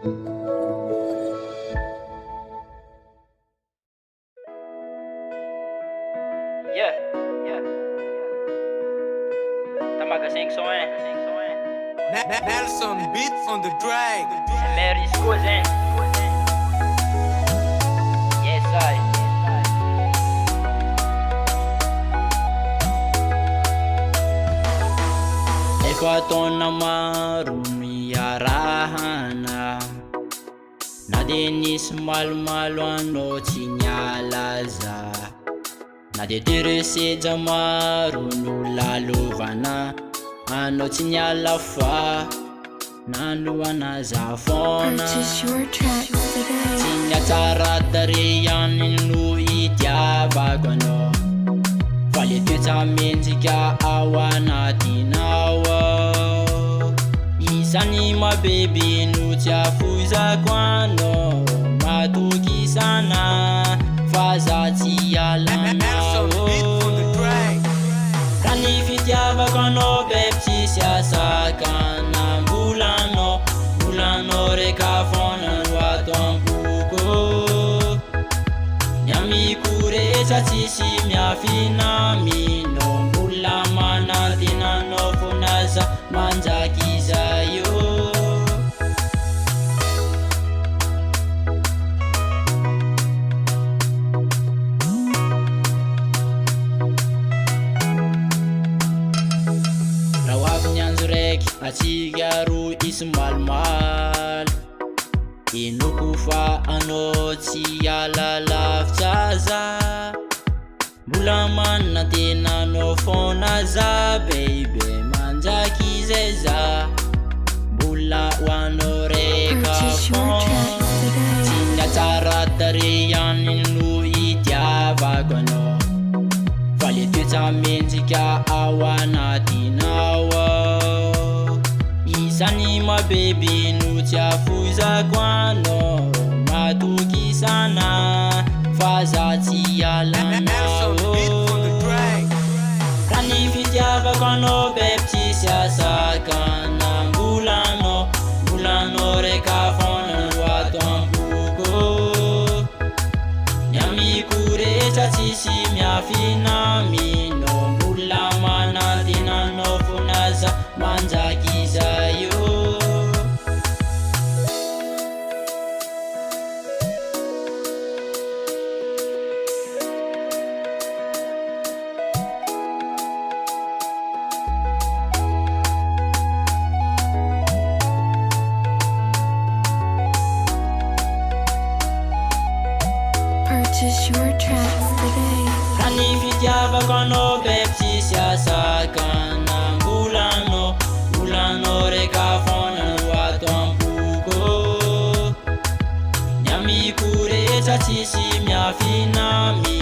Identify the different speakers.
Speaker 1: Yeah, yeah. Tamaga 5 som
Speaker 2: Nelson beat on the drag.
Speaker 1: Mais RISCO zen. Yes I. Efa taona maro miarahana, na de nisy malomalo anao tsy nialaza, na de tereseja maro no lalovana, anao tsy niala fa nanoana zafona. Tsy niatsara tare ihany no itiavako anao, fa le toetra mendrika ao anatinao. Isany mabebe no tsy afozako anao, matokisana fa za tsy alanao. Raha ny fitiavako anao bebe tsisy asakana, mbolanao reka fona no ato am-boko. Ny amiko rehetra tsisy miafinamino, mbola manantenanao fona za manjaky zayo. Atsika ro isy malomalo, enoko fa anao tsy ala lavitra za, mbola manantenanao fona za baby, manjaky zay za, mbola hoanao reka fona. Tsy niatsara tare ihany no itiavako anao, fa le toetra mendrika ao anatinao. Isany mabebe no tsy afozako anao, matokisana fa za tsy alanao. Raha ny fitiavako anao bebe tsisy asakana, mbolanao reka fona no ato am-boko. Ny amiko rehetra tsisy miafinamino, mbola manantenanao fona za manjaky zayo.
Speaker 3: Purchase your tracks today.
Speaker 1: Raha ny fitiavako anao bebe tsisy asakana, mbolanao reka fona no ato am-boko. Ny amiko rehetra tsisy miafinamino,